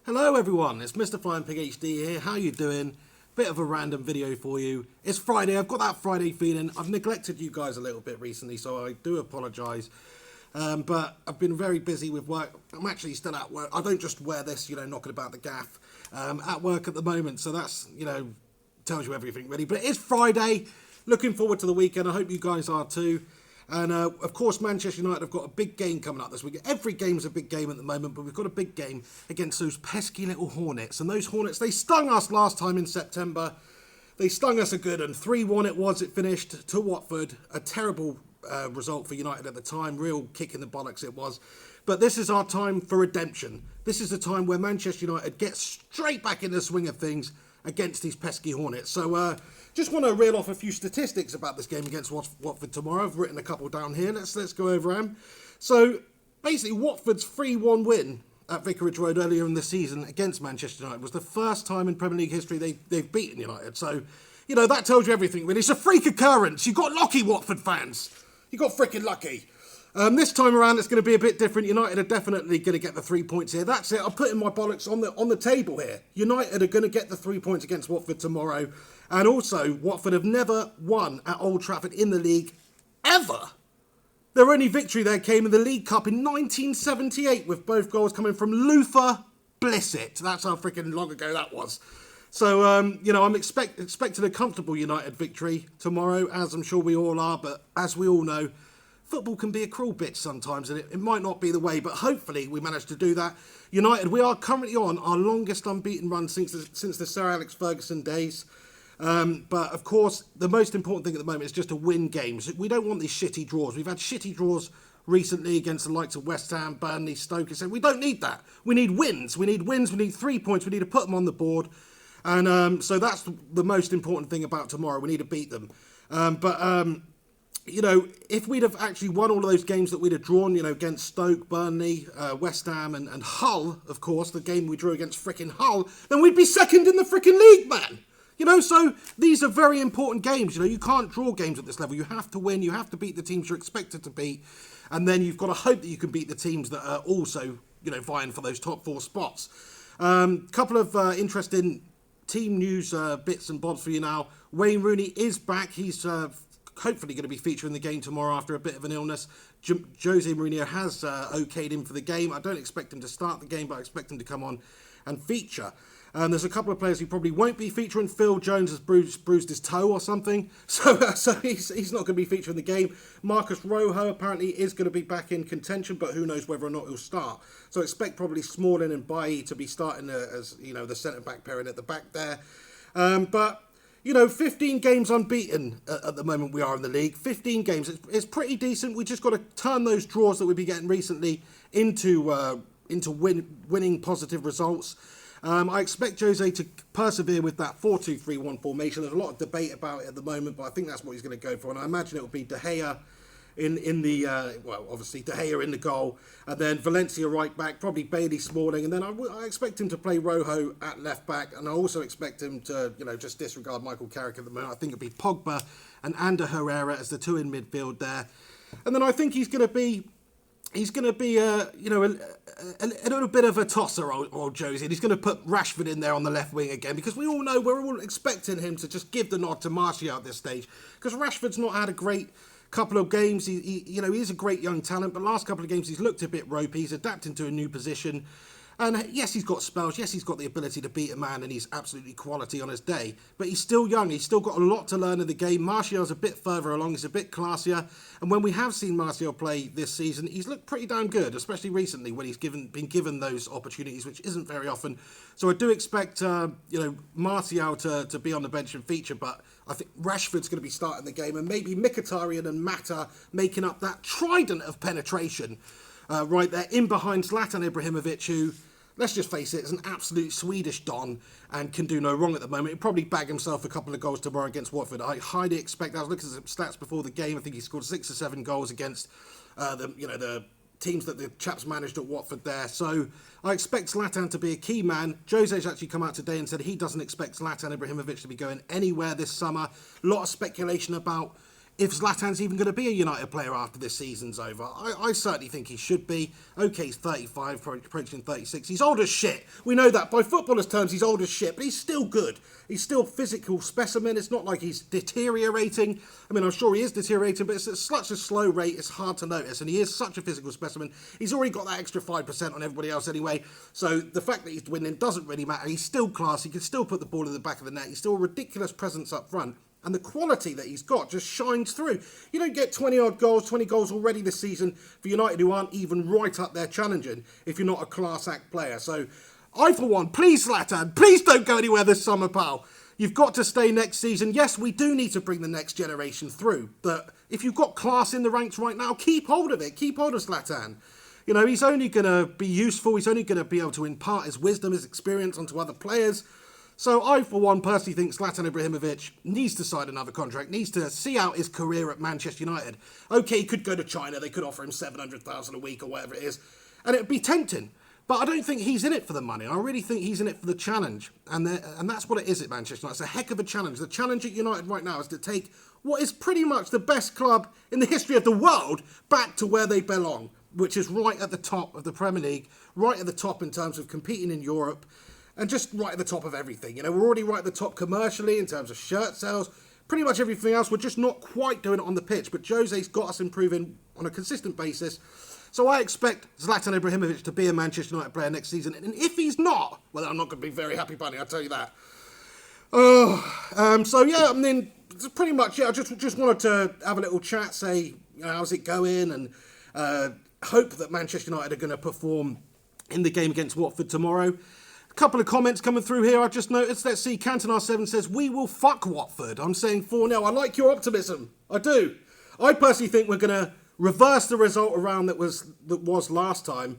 Hello everyone, it's Mr. Flying Pig HD here. How you doing? Bit of a random video for you. It's Friday, I've got that Friday feeling. I've neglected you guys a little bit recently, so I do apologise. But I've been very busy with work. I'm actually still at work. I don't just wear this, knocking about the gaff. At work at the moment, so that's, tells you everything really. But it is Friday. Looking forward to the weekend. I hope you guys are too. And, of course, Manchester United have got a big game coming up this week. Every game's a big game at the moment, but we've got a big game against those pesky little Hornets. And those Hornets, they stung us last time in September. They stung us a good, and 3-1 it finished to Watford. A terrible result for United at the time. Real kick in the bollocks it was. But this is our time for redemption. This is the time where Manchester United gets straight back in the swing of things against these pesky Hornets. So, just want to reel off a few statistics about this game against Watford tomorrow. I've written a couple down here. Let's go over them. So, basically, Watford's 3-1 win at Vicarage Road earlier in the season against Manchester United was the first time in Premier League history they've beaten United. So, that tells you everything, really. It's a freak occurrence. You got lucky, Watford fans. You got freaking lucky. This time around, it's going to be a bit different. United are definitely going to get the 3 points here. That's it. I'm putting my bollocks on the table here. United are going to get the 3 points against Watford tomorrow. And also, Watford have never won at Old Trafford in the league, ever. Their only victory there came in the League Cup in 1978, with both goals coming from Luther Blissett. That's how freaking long ago that was. So, I'm expecting a comfortable United victory tomorrow, as I'm sure we all are. But as we all know, football can be a cruel bitch sometimes, and it might not be the way, but hopefully we manage to do that. United, we are currently on our longest unbeaten run since the Sir Alex Ferguson days. But, of course, the most important thing at the moment is just to win games. We don't want these shitty draws. We've had shitty draws recently against the likes of West Ham, Burnley, Stoke. So we don't need that. We need wins. We need wins. We need 3 points. We need to put them on the board. And so that's the most important thing about tomorrow. We need to beat them. If we'd have actually won all of those games that we'd have drawn, against Stoke, Burnley, West Ham and Hull, of course, the game we drew against frickin' Hull, then we'd be second in the frickin' league, man. So these are very important games. You can't draw games at this level. You have to win. You have to beat the teams you're expected to beat. And then you've got to hope that you can beat the teams that are also, vying for those top 4 spots. Couple of interesting team news bits and bobs for you now. Wayne Rooney is back. He's hopefully going to be featuring the game tomorrow after a bit of an illness. Jose Mourinho has okayed him for the game. I don't expect him to start the game, but I expect him to come on and feature. There's a couple of players who probably won't be featuring. Phil Jones has bruised his toe or something, so he's not going to be featuring the game. Marcus Rojo apparently is going to be back in contention, but who knows whether or not he'll start. So I expect probably Smalling and Bailly to be starting as the centre-back pairing at the back there. But 15 games unbeaten at the moment we are in the league. 15 games. It's pretty decent. We just got to turn those draws that we've been getting recently into winning positive results. I expect Jose to persevere with that 4-2-3-1 formation. There's a lot of debate about it at the moment, but I think that's what he's going to go for. And I imagine it will be De Gea obviously De Gea in the goal, and then Valencia right back, probably Bailey, Smalling, and then I expect him to play Rojo at left back, and I also expect him to just disregard Michael Carrick at the moment. I think it'll be Pogba and Ander Herrera as the two in midfield there, and then I think he's going to be a little bit of a tosser, old Josie. And he's going to put Rashford in there on the left wing again, because we all know we're all expecting him to just give the nod to Martial at this stage, because Rashford's not had a great couple of games. He is a great young talent, but last couple of games he's looked a bit ropey. He's adapting to a new position. And yes, he's got spells. Yes, he's got the ability to beat a man, and he's absolutely quality on his day. But he's still young. He's still got a lot to learn in the game. Martial's a bit further along. He's a bit classier. And when we have seen Martial play this season, he's looked pretty damn good, especially recently when he's been given those opportunities, which isn't very often. So I do expect, Martial to be on the bench and feature, but I think Rashford's going to be starting the game, and maybe Mkhitaryan and Mata making up that trident of penetration right there in behind Zlatan Ibrahimovic, who, let's just face it, is an absolute Swedish don and can do no wrong at the moment. He'll probably bag himself a couple of goals tomorrow against Watford. I highly expect. I was looking at some stats before the game. I think he scored 6 or 7 goals against the teams that the chaps managed at Watford there. So I expect Zlatan to be a key man. Jose's actually come out today and said he doesn't expect Zlatan Ibrahimovic to be going anywhere this summer. A lot of speculation about if Zlatan's even going to be a United player after this season's over. I certainly think he should be. Okay, he's 35, approaching 36. He's old as shit. We know that. By footballers' terms, he's old as shit, but he's still good. He's still a physical specimen. It's not like he's deteriorating. I mean, I'm sure he is deteriorating, but it's at such a slow rate, it's hard to notice. And he is such a physical specimen. He's already got that extra 5% on everybody else anyway. So the fact that he's winning doesn't really matter. He's still class. He can still put the ball in the back of the net. He's still a ridiculous presence up front. And the quality that he's got just shines through. You don't get 20-odd goals, 20 goals already this season for United, who aren't even right up there challenging if you're not a class act player. So I, for one, please, Zlatan, please don't go anywhere this summer, pal. You've got to stay next season. Yes, we do need to bring the next generation through. But if you've got class in the ranks right now, keep hold of it. Keep hold of Zlatan. You know, he's only going to be useful. He's only going to be able to impart his wisdom, his experience onto other players. So I, for one, personally think Zlatan Ibrahimovic needs to sign another contract, needs to see out his career at Manchester United. Okay, he could go to China, they could offer him $700,000 a week or whatever it is, and it would be tempting. But I don't think he's in it for the money. I really think he's in it for the challenge. And that's what it is at Manchester United. It's a heck of a challenge. The challenge at United right now is to take what is pretty much the best club in the history of the world back to where they belong, which is right at the top of the Premier League, right at the top in terms of competing in Europe, and just right at the top of everything. You know, we're already right at the top commercially in terms of shirt sales. Pretty much everything else, we're just not quite doing it on the pitch. But Jose's got us improving on a consistent basis. So I expect Zlatan Ibrahimovic to be a Manchester United player next season. And if he's not, well, I'm not going to be very happy, bunny, I'll tell you that. So yeah, I mean, pretty much, yeah, I just wanted to have a little chat, say, you know, how's it going? And hope that Manchester United are going to perform in the game against Watford tomorrow. Couple of comments coming through here. I just noticed. Let's see. Cantonar7 says, we will fuck Watford. I'm saying 4-0. I like your optimism. I do. I personally think we're going to reverse the result around that was last time.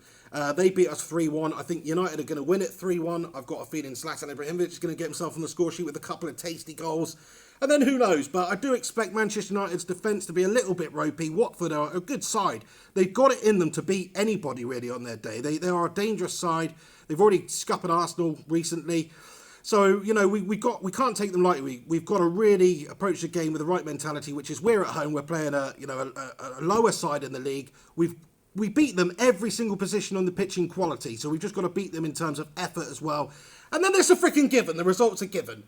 They beat us 3-1. I think United are going to win it 3-1. I've got a feeling Zlatan Ibrahimovic is going to get himself on the score sheet with a couple of tasty goals. And then who knows? But I do expect Manchester United's defence to be a little bit ropey. Watford are a good side. They've got it in them to beat anybody really on their day. They are a dangerous side. They've already scuppered Arsenal recently. So, you know, we can't take them lightly. We've got to really approach the game with the right mentality, which is we're at home. We're playing a lower side in the league. We beat them every single position on the pitch in quality. So we've just got to beat them in terms of effort as well. And then there's a freaking given. The results are given.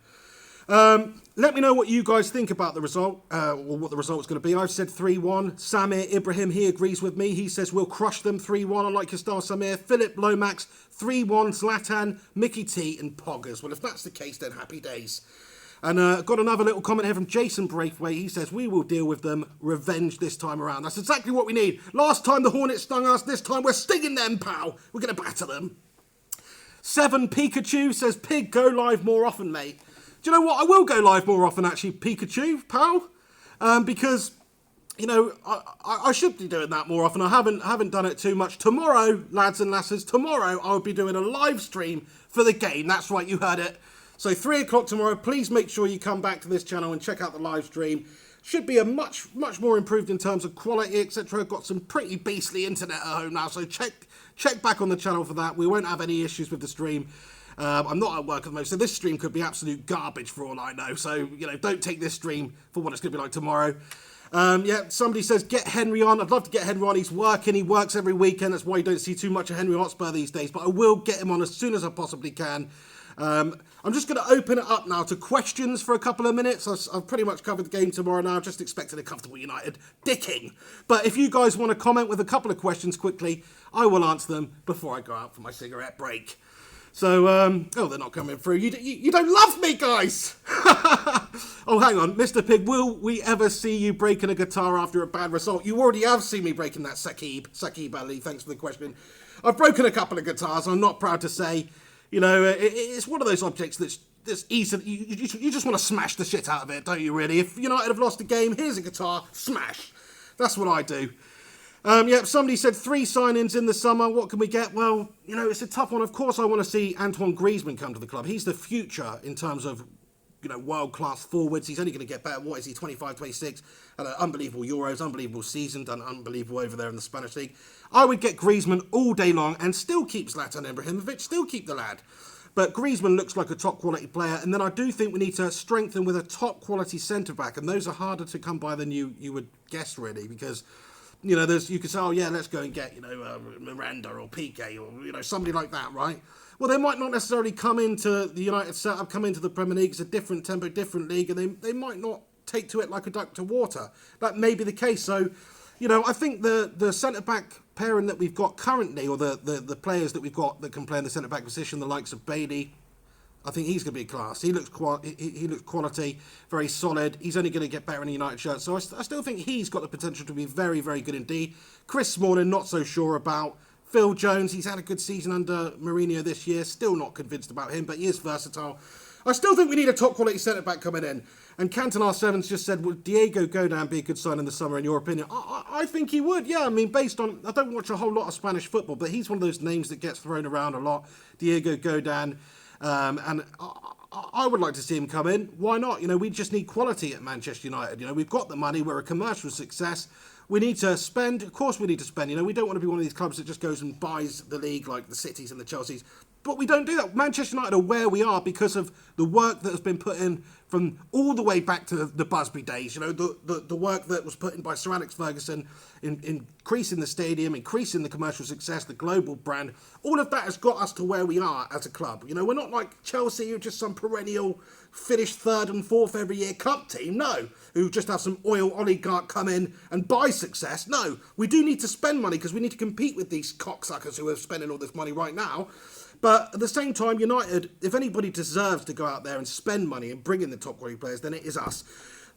Let me know what you guys think about the result, or what the result's going to be. I've said 3-1. Samir Ibrahim, he agrees with me. He says we'll crush them 3-1. I like your style, Samir. Philip Lomax, 3-1. Zlatan, Mickey T, and Poggers. Well, if that's the case, then happy days. And got another little comment here from Jason Braithwaite. He says, we will deal with them. Revenge this time around. That's exactly what we need. Last time the Hornets stung us. This time we're stinging them, pal. We're going to batter them. 7 Pikachu says, Pig, go live more often, mate. Do you know what? I will go live more often, actually, Pikachu, pal. Because, you know, I should be doing that more often. I haven't done it too much. Tomorrow, lads and lasses, tomorrow I'll be doing a live stream for the game. That's right, you heard it. So 3 o'clock tomorrow, please make sure you come back to this channel and check out the live stream. Should be a much more improved in terms of quality, etc. Got some pretty beastly internet at home now, so check back on the channel for that. We won't have any issues with the stream. I'm not at work at the moment, so this stream could be absolute garbage for all I know. So, you know, don't take this stream for what it's going to be like tomorrow. Yeah, somebody says, get Henry on. I'd love to get Henry on. He's working. He works every weekend. That's why you don't see too much of Henry Hotspur these days. But I will get him on as soon as I possibly can. I'm just going to open it up now to questions for a couple of minutes. I've pretty much covered the game tomorrow now. Just expecting a comfortable United dicking. But if you guys want to comment with a couple of questions quickly, I will answer them before I go out for my cigarette break. So, oh, they're not coming through. You don't love me, guys! Oh, hang on. Mr. Pig, will we ever see you breaking a guitar after a bad result? You already have seen me breaking that Saqib Ali. Thanks for the question. I've broken a couple of guitars, I'm not proud to say. You know, it's one of those objects that's easy. You just want to smash the shit out of it, don't you, really? If United have lost a game, here's a guitar, smash. That's what I do. Yeah, somebody said 3 signings in the summer. What can we get? Well, you know, it's a tough one. Of course, I want to see Antoine Griezmann come to the club. He's the future in terms of, you know, world-class forwards. He's only going to get better. What is he, 25, 26? Had an unbelievable Euros, unbelievable season, done unbelievable over there in the Spanish league. I would get Griezmann all day long and still keep Zlatan Ibrahimovic, still keep the lad. But Griezmann looks like a top quality player, and then I do think we need to strengthen with a top quality centre back, and those are harder to come by than you would guess, really, because you know you could say, oh yeah, let's go and get Miranda or Piqué or somebody like that, right? Well, they might not necessarily come into the United setup, come into the Premier League. It's a different tempo, different league, and they might not take to it like a duck to water. That may be the case. So, I think the centre-back pairing that we've got currently, or the players that we've got that can play in the centre-back position, the likes of Bailey, I think he's going to be a class. He looks quality, very solid. He's only going to get better in a United shirt. So I still think he's got the potential to be very, very good indeed. Chris Smalling, not so sure about. Phil Jones, he's had a good season under Mourinho this year. Still not convinced about him, but he is versatile. I still think we need a top-quality centre-back coming in. And Cantona Sevens just said, would Diego Godin be a good sign in the summer, in your opinion? I think he would, yeah. I mean, based on... I don't watch a whole lot of Spanish football, but he's one of those names that gets thrown around a lot. Diego Godin. And I would like to see him come in. Why not? We just need quality at Manchester United. We've got the money. We're a commercial success. We need to spend. Of course we need to spend. We don't want to be one of these clubs that just goes and buys the league like the Cities and the Chelseas. But we don't do that. Manchester United are where we are because of the work that has been put in from all the way back to the Busby days. The work that was put in by Sir Alex Ferguson in increasing the stadium, increasing the commercial success, the global brand. All of that has got us to where we are as a club. We're not like Chelsea, who just some perennial finish third and fourth every year cup team. No, who just have some oil oligarch come in and buy success. No, we do need to spend money because we need to compete with these cocksuckers who are spending all this money right now. But at the same time, United, if anybody deserves to go out there and spend money and bring in the top quality players, then it is us.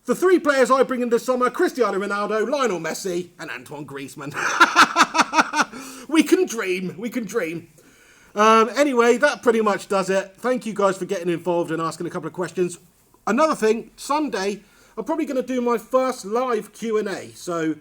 The three players I bring in this summer: Cristiano Ronaldo, Lionel Messi, and Antoine Griezmann. We can dream. We can dream. Anyway, that pretty much does it. Thank you guys for getting involved and asking a couple of questions. Another thing, Sunday, I'm probably going to do my first live Q&A. So,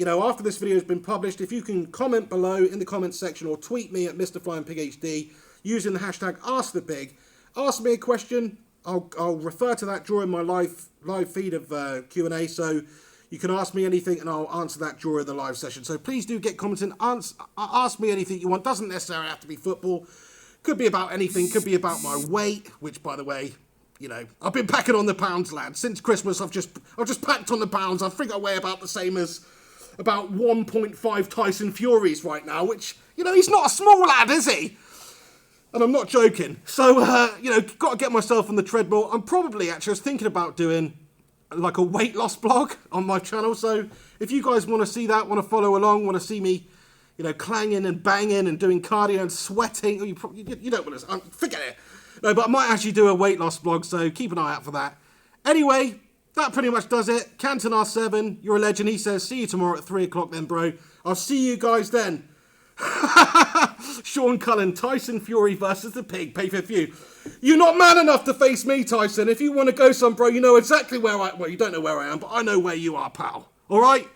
after this video has been published, if you can comment below in the comments section or tweet me at Mr. Flying Pig HD using the hashtag AskThePig. Ask me a question. I'll refer to that during my live feed of Q&A. So you can ask me anything and I'll answer that during the live session. So please do get commenting. Ask me anything you want. Doesn't necessarily have to be football. Could be about anything. Could be about my weight, which, by the way, I've been packing on the pounds, lads. Since Christmas, I've just packed on the pounds. I think I weigh about the same as about 1.5 Tyson Furies right now, which, he's not a small lad, is he? And I'm not joking. So, got to get myself on the treadmill. I'm probably, actually, I was thinking about doing like a weight loss blog on my channel. So if you guys want to see that, want to follow along, want to see me, clanging and banging and doing cardio and sweating, you don't want to, forget it. No, but I might actually do a weight loss blog, so keep an eye out for that. Anyway, that pretty much does it. Cantona7, you're a legend. He says, see you tomorrow at 3 o'clock then, bro. I'll see you guys then. Sean Cullen, Tyson Fury versus the Pig, pay-per-view. You're not man enough to face me, Tyson. If you want to go some, bro, you know exactly where well, you don't know where I am, but I know where you are, pal. All right?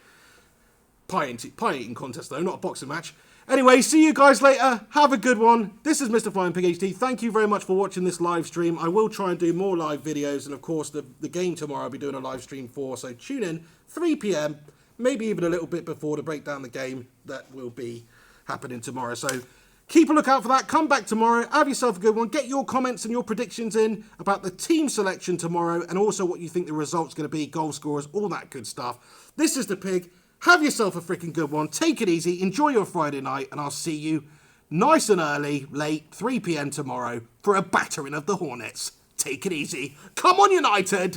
Pie eating contest, though, not a boxing match. Anyway, see you guys later. Have a good one. This is Mr. Flying Pig HD. Thank you very much for watching this live stream. I will try and do more live videos, and of course, the game tomorrow I'll be doing a live stream for, so tune in, 3 p.m, maybe even a little bit before to break down the game that will be happening tomorrow. So keep a lookout for that. Come back tomorrow. Have yourself a good one. Get your comments and your predictions in about the team selection tomorrow and also what you think the result's going to be, goal scorers, all that good stuff. This is the Pig. Have yourself a freaking good one. Take it easy. Enjoy your Friday night. And I'll see you nice and early, late, 3 p.m. tomorrow for a battering of the Hornets. Take it easy. Come on, United.